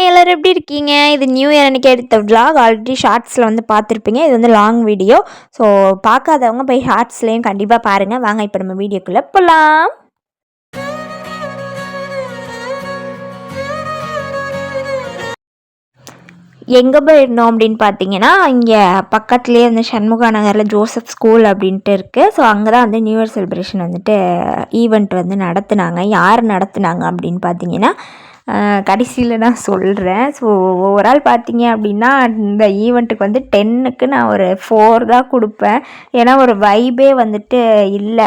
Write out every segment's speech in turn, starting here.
Hi எல்லோரும் எப்படி இருக்கீங்க? இது நியூ இயர் அன்றைக்கி எடுத்த விலாக். ஆல்ரெடி ஷார்ட்ஸில் வந்து பார்த்துருப்பீங்க. இது வந்து லாங் வீடியோ. ஸோ பார்க்காதவங்க போய் ஷார்ட்ஸ்லேயும் கண்டிப்பாக பாருங்கள். வாங்க இப்போ நம்ம வீடியோக்குள்ளே போகலாம். எங்கே போயிருந்தோம் அப்படின்னு பார்த்தீங்கன்னா, இங்கே பக்கத்துலேயே வந்து சண்முகா நகரில் ஜோசப் ஸ்கூல் அப்படின்ட்டு இருக்குது. ஸோ அங்கே தான் வந்து நியூ இயர் செலிப்ரேஷன் வந்துட்டு ஈவெண்ட் வந்து நடத்துனாங்க. யார் நடத்துனாங்க அப்படின்னு பார்த்தீங்கன்னா, கடைசியில் நான் சொல்கிறேன். ஸோ ஓவரால் பார்த்தீங்க அப்படின்னா, இந்த ஈவெண்ட்டுக்கு வந்து 10க்கு நான் ஒரு 4 தான் கொடுப்பேன். ஏன்னா ஒரு வைபே வந்துட்டு இல்லை.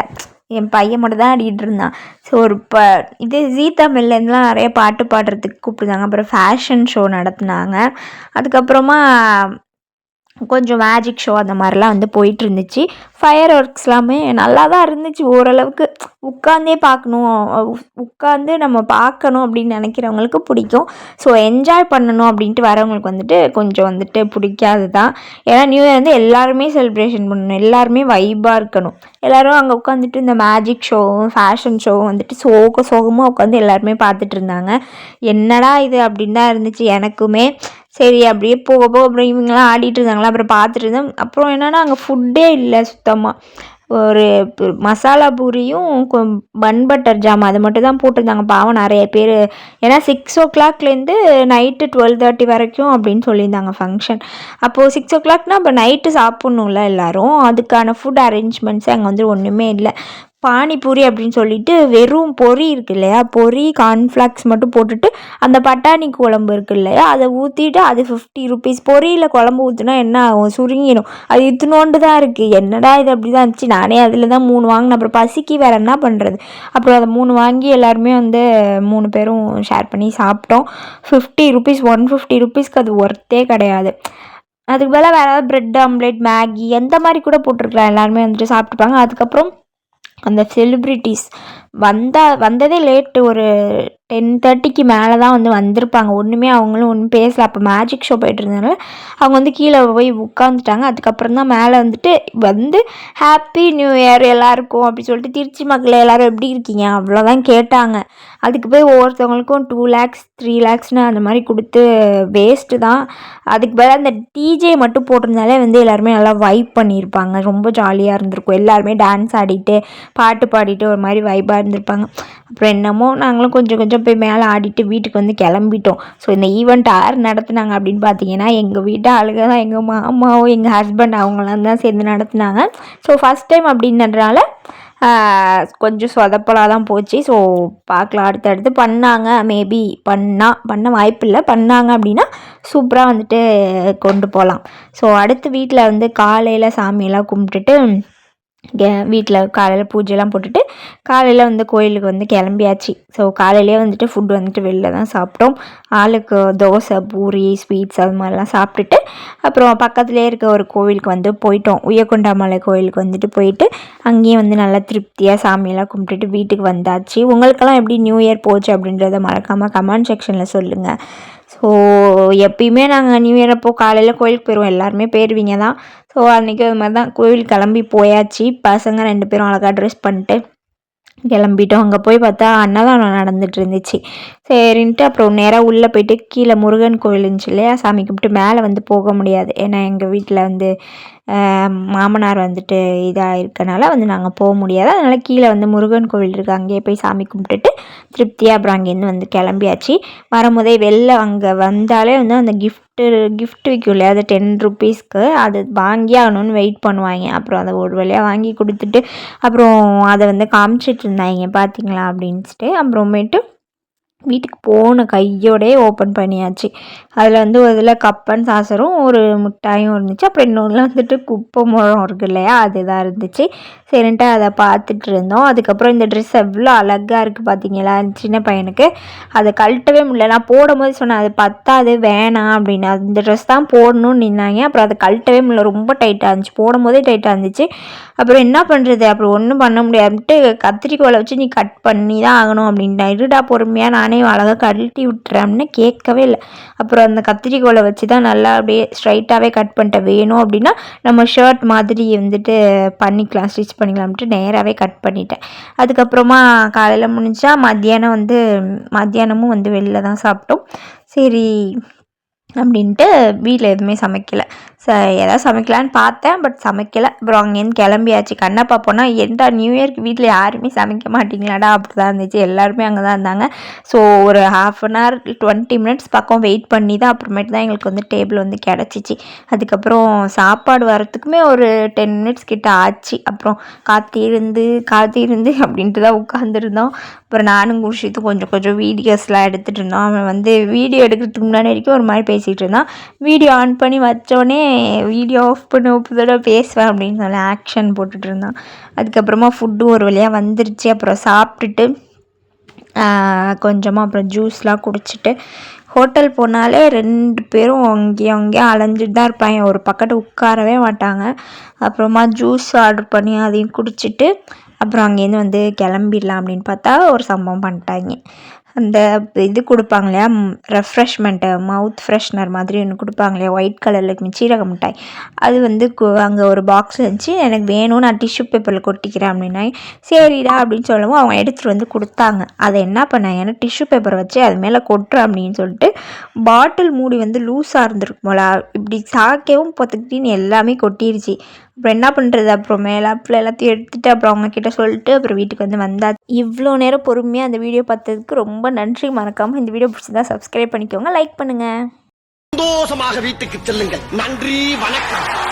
என் பையன் மட்டும் தான் ஆடிட்டு இருந்தான். ஸோ ஒரு இது ஜீ தமிழ்லேருந்துலாம் நிறைய பாட்டு பாடுறதுக்கு கூப்பிட்டுருந்தாங்க. அப்புறம் ஃபேஷன் ஷோ நடத்துனாங்க. அதுக்கப்புறமா கொஞ்சம் மேஜிக் ஷோ அந்த மாதிரிலாம் வந்து போயிட்டு இருந்துச்சு. ஃபயர் ஒர்க்ஸ்லாமே நல்லா தான் இருந்துச்சு. ஓரளவுக்கு உட்காந்தே உட்காந்து நம்ம பார்க்கணும் அப்படின்னு நினைக்கிறவங்களுக்கு பிடிக்கும். ஸோ என்ஜாய் பண்ணணும் அப்படின்ட்டு வரவங்களுக்கு வந்துட்டு கொஞ்சம் வந்துட்டு பிடிக்காது தான். ஏன்னா நியூ இயர் வந்து எல்லாருமே செலிப்ரேஷன் பண்ணணும், எல்லாருமே வைபாக இருக்கணும். எல்லோரும் அங்கே உட்காந்துட்டு இந்த மேஜிக் ஷோவும் ஃபேஷன் ஷோவும் வந்துட்டு சோகமாக உட்காந்து எல்லாருமே பார்த்துட்டு இருந்தாங்க. என்னடா இது அப்படின்னு தான் இருந்துச்சு எனக்குமே. சரி அப்படியே போக போக அப்புறம் இவங்கெல்லாம் ஆடிட்டு இருந்தாங்களா, அப்புறம் பார்த்துட்டு இருந்தேன். அப்புறம் என்னென்னா அங்கே ஃபுட்டே இல்லை சுத்தமாக. ஒரு மசாலா பூரியும் பன் பட்டர் ஜாம் அது மட்டும் தான் போட்டிருந்தாங்க. பாவம் நிறைய பேர். ஏன்னா 6 o'clockலேருந்து நைட்டு 12:30 வரைக்கும் அப்படின்னு சொல்லியிருந்தாங்க ஃபங்க்ஷன். அப்போது 6 o'clockனா அப்போ நைட்டு சாப்பிட்ணும்ல எல்லோரும். அதுக்கான ஃபுட் அரேஞ்ச்மெண்ட்ஸே அங்கே வந்து ஒன்றுமே இல்லை. பானிபூரி அப்படின்னு சொல்லிட்டு வெறும் பொரி இருக்கு இல்லையா, பொரி கார்ன்ஃப்ளாக்ஸ் மட்டும் போட்டுட்டு அந்த பட்டாணி குழம்பு இருக்கு இல்லையா, அதை ஊற்றிட்டு அது 50 rupees. பொரியில் குழம்பு ஊற்றுனா என்ன ஆகும், சுருங்கிடும். அது இத்தினோண்டு தான் இருக்குது. என்னடா இது அப்படி தான் இருந்துச்சு. நானே அதில் தான் 3 வாங்கினேன். அப்புறம் பசிக்கு வேறு என்ன பண்ணுறது. அப்புறம் அதை 3 வாங்கி எல்லாருமே வந்து 3 பேரும் ஷேர் பண்ணி சாப்பிட்டோம். 50 rupees, 150 rupeesக்கு அது ஒர்த்தே கிடையாது. அதுக்கு மேலே வேறு ஏதாவது ப்ரெட் ஆம்லேட், மேகி அந்த மாதிரி கூட போட்டிருக்கலாம். எல்லாருமே வந்துட்டு சாப்பிட்டுப்பாங்க. அதுக்கப்புறம் அந்த செலிப்ரிட்டிஸ் வந்ததே லேட்டு. ஒரு 10:30க்கு மேலே தான் வந்து வந்திருப்பாங்க. ஒன்றுமே அவங்களும் ஒன்றும் பேசலை. அப்போ மேஜிக் ஷோ போய்ட்டு இருந்ததுனால அவங்க வந்து கீழே போய் உட்காந்துட்டாங்க. அதுக்கப்புறம் தான் மேலே வந்துட்டு ஹாப்பி நியூ இயர் எல்லாருக்கும் அப்படி சொல்லிட்டு திருச்சி மக்கள் எல்லோரும் எப்படி இருக்கீங்க அவ்வளோதான் கேட்டாங்க. அதுக்கு போய் ஒவ்வொருத்தவங்களுக்கும் 2 lakhs 3 lakhsனு அந்த மாதிரி கொடுத்து வேஸ்ட்டு தான். அதுக்கு பதிலாக அந்த டிஜே மட்டும் போட்டிருந்தாலே வந்து எல்லாருமே நல்லா வைப் பண்ணியிருப்பாங்க. ரொம்ப ஜாலியாக இருந்திருக்கும். எல்லாருமே டான்ஸ் ஆடிட்டு பாட்டு பாடிட்டு ஒரு மாதிரி வைப்பாக இருந்திருப்பாங்க. அப்புறம் என்னமோ நாங்களும் கொஞ்சம் கொஞ்சம் போய் மேலே ஆடிட்டு வீட்டுக்கு வந்து கிளம்பிட்டோம். ஸோ இந்த ஈவெண்ட் யார் நடத்துனாங்க அப்படின்னு பார்த்தீங்கன்னா, எங்கள் வீட்டு ஆளுங்க தான். எங்கள் மாமாவும் எங்கள் ஹஸ்பண்ட் அவங்களாம் தான் சேர்ந்து நடத்துனாங்க. ஸோ ஃபஸ்ட் டைம் அப்படின்றதுனால கொஞ்சம் சொதப்பலாக தான் போச்சு. ஸோ பார்க்கலாம், அடுத்தடுத்து பண்ணாங்க. மேபி பண்ண வாய்ப்பு இல்லை. பண்ணாங்க அப்படின்னா சூப்பராக வந்துட்டு கொண்டு போகலாம். ஸோ அடுத்து வீட்டில் வந்து காலையில் சாமியெல்லாம் கும்பிட்டுட்டு வீட்டில் காலையில் பூஜைலாம் போட்டுட்டு காலையில் வந்து கோயிலுக்கு வந்து கிளம்பியாச்சு. ஸோ காலையிலே வந்துட்டு ஃபுட் வந்துட்டு வெளில தான் சாப்பிட்டோம். ஆளுக்கு தோசை, பூரி, ஸ்வீட்ஸ் அது மாதிரிலாம் சாப்பிட்டுட்டு அப்புறம் பக்கத்துலேயே இருக்க ஒரு கோவிலுக்கு வந்து போயிட்டோம். உய்யக்கொண்டாமலை கோவிலுக்கு வந்துட்டு போயிட்டு அங்கேயும் வந்து நல்லா திருப்தியாக சாமியெல்லாம் கும்பிட்டுட்டு வீட்டுக்கு வந்தாச்சு. உங்களுக்கெல்லாம் எப்படி நியூ இயர் போச்சு அப்படின்றத மறக்காமல் கமெண்ட் செக்ஷனில் சொல்லுங்கள். ஸோ எப்பயுமே நாங்கள் நியூ இயர் அப்போது காலையில் கோயிலுக்கு போயிடுவோம். எல்லாருமே போயிடுவீங்க தான். ஸோ அன்றைக்கி அது மாதிரி தான் கோவில் கிளம்பி போயாச்சு. பசங்க 2 பேரும் அழகாக ட்ரெஸ் பண்ணிட்டு கிளம்பிட்டோம். அங்கே போய் பார்த்தா அன்னதானம் நடந்துட்டு இருந்துச்சு. சரின்ட்டு அப்புறம் நேராக உள்ளே போயிட்டு கீழே முருகன் கோவில் இருந்துச்சு இல்லையா, சாமி கும்பிட்டு மேலே வந்து போக முடியாது. ஏன்னா எங்கள் வீட்டில் வந்து மாமனார் வந்துட்டு இதாக இருக்கனால வந்து நாங்கள் போக முடியாது. அதனால் கீழே வந்து முருகன் கோவில் இருக்குது, அங்கேயே போய் சாமி கும்பிட்டுட்டு திருப்தியாக அப்புறம் அங்கேருந்து வந்து கிளம்பியாச்சு. வரும்போதே வெளில அங்கே வந்தாலே வந்து அந்த கிஃப்ட் விற்கும் இல்லையா, அது 10 rupeesக்கு அது வாங்கி ஆகணும்னு வெயிட் பண்ணுவாங்க. அப்புறம் அதை ஒரு வழியாக வாங்கி கொடுத்துட்டு அப்புறம் அதை வந்து காமிச்சிட்டு இருந்தாங்க பார்த்தீங்களா அப்படின்ட்டு. அப்புறமேட்டு வீட்டுக்கு போன கையோடே ஓப்பன் பண்ணியாச்சு. அதில் வந்து ஒரு இதில் கப்பன் சாசரும் ஒரு மிட்டாயும் இருந்துச்சு. அப்புறம் இன்னொன்று வந்துட்டு குப்பை முழம் இருக்குது இல்லையா, அதுதான் இருந்துச்சு. சரின்ட்டு அதை பார்த்துட்டு இருந்தோம். அதுக்கப்புறம் இந்த ட்ரெஸ் எவ்வளோ அழகாக இருக்குது பார்த்தீங்களா, சின்ன பையனுக்கு. அதை கழட்டவே முடியல. நான் போடும்போது சொன்னேன் அது பத்தாது வேணாம் அப்படின்னு. அந்த ட்ரெஸ் தான் போடணும்னு நின்னாங்க. அப்புறம் அதை கழட்டவே முடியல, ரொம்ப டைட்டாக இருந்துச்சு. போடும்போதே டைட்டாக இருந்துச்சு. அப்புறம் என்ன பண்ணுறது, அப்புறம் ஒன்றும் பண்ண முடியாதுன்ட்டு கத்திரிக்கோலை வச்சு நீ கட் பண்ணி தான் ஆகணும் அப்படின்ட்டேன். இருடா பொறுமையாக நானே அழகாக கழட்டி விட்டுறேன்னு கேட்கவே இல்லை. அப்புறம் அந்த கத்திரிக்கோலை வச்சு தான் நல்லா அப்படியே ஸ்ட்ரைட்டாகவே கட் பண்ணிட்டேன். வேணும் அப்படின்னா நம்ம ஷர்ட் மாதிரி வந்துட்டு பண்ணிக்கலாம், ஸ்டிச் பண்ணிக்கலாம்ட்டு நேராகவே கட் பண்ணிட்டேன். அதுக்கப்புறமா காலையில் முடிஞ்சா மத்தியானமும் வந்து வெளில தான் சாப்பிட்டோம். சரி அப்படின்ட்டு வீட்டில் எதுவுமே சமைக்கலை. ஏதாவது சமைக்கலான்னு பார்த்தேன், பட் சமைக்கலை. அப்புறம் அங்கேருந்து கிளம்பியாச்சு. கண்ணை பார்ப்போன்னா ஏன்டா நியூ இயர்க்கு வீட்டில் யாருமே சமைக்க மாட்டிங்களாடா அப்படி தான் இருந்துச்சு. எல்லாருமே அங்கே தான் இருந்தாங்க. ஸோ ஒரு 1/2 20 மினிட்ஸ் பக்கம் வெயிட் பண்ணி தான் அப்புறமேட்டு தான் எங்களுக்கு வந்து டேபிள் வந்து கிடச்சிச்சு. அதுக்கப்புறம் சாப்பாடு வரத்துக்குமே ஒரு 10 மினிட்ஸ் கிட்ட ஆச்சு. அப்புறம் காத்திருந்து அப்படின்ட்டு தான் உட்காந்துருந்தோம். அப்புறம் நானும் குடிச்சிட்டு கொஞ்சம் வீடியோஸ்லாம் எடுத்துகிட்டு இருந்தோம். அவன் வந்து வீடியோ எடுக்கிறதுக்கு முன்னாடி வரைக்கும் ஒரு மாதிரி பேசிகிட்டு இருந்தான். வீடியோ ஆன் பண்ணி வச்சோடனே வீடியோ ஆஃப் பண்ணி தடவை பேசுவேன் அப்படின்னு சொல்லி ஆக்ஷன் போட்டுட்டு இருந்தான். அதுக்கப்புறமா ஃபுட்டு ஒரு வழியாக வந்துருச்சு. அப்புறம் சாப்பிட்டுட்டு கொஞ்சமாக அப்புறம் ஜூஸ்லாம் குடிச்சிட்டு, ஹோட்டல் போனாலே 2 பேரும் அங்கேயும் அலைஞ்சிட்டு தான் இருப்பாங்க, ஒரு பக்கத்து உட்காரவே மாட்டாங்க. அப்புறமா ஜூஸ் ஆர்டர் பண்ணி அதையும் குடிச்சிட்டு அப்புறம் அங்கேருந்து வந்து கிளம்பிடலாம் அப்படின்னு பார்த்தா ஒரு சம்பவம் பண்ணிட்டாங்க. அந்த இது கொடுப்பாங்க இல்லையா, ரெஃப்ரெஷ்மெண்ட்டு மவுத் ஃப்ரெஷ்னர் மாதிரி ஒன்று கொடுப்பாங்க இல்லையா, ஒயிட் கலரில் சீரக மிட்டாய். அது வந்து அங்கே ஒரு பாக்ஸ் இருந்துச்சு. எனக்கு வேணும், நான் டிஷ்யூ பேப்பரில் கொட்டிக்கிறேன் அப்படின்னா, சரிடா அப்படின்னு சொல்லவும் அவங்க எடுத்துகிட்டு வந்து கொடுத்தாங்க. அதை என்ன பண்ணேன், ஏன்னா டிஷ்யூ பேப்பரை வச்சு அது மேலே கொட்டுறேன் அப்படின்னு சொல்லிட்டு பாட்டில் மூடி வந்து லூஸாக இருந்திருக்கும் போல, இப்படி சாக்கையும் பொத்துக்கிட்டின்னு எல்லாமே கொட்டிருச்சு. அப்புறம் என்ன பண்ணுறது, அப்புறம் மேலாப்பில் எல்லாத்தையும் எடுத்துகிட்டு அப்புறம் அவங்கக்கிட்ட சொல்லிட்டு அப்புறம் வீட்டுக்கு வந்து வந்தாச்சு. இவ்வளோ நேரம் பொறுமையாக அந்த வீடியோ பார்த்ததுக்கு ரொம்ப நன்றி. மறக்காமல் இந்த வீடியோ பிடிச்சிருந்தா சப்ஸ்கிரைப் பண்ணிக்கோங்க, லைக் பண்ணுங்கள். சந்தோஷமாக வீட்டுக்கு செல்லுங்கள். நன்றி, வணக்கம்.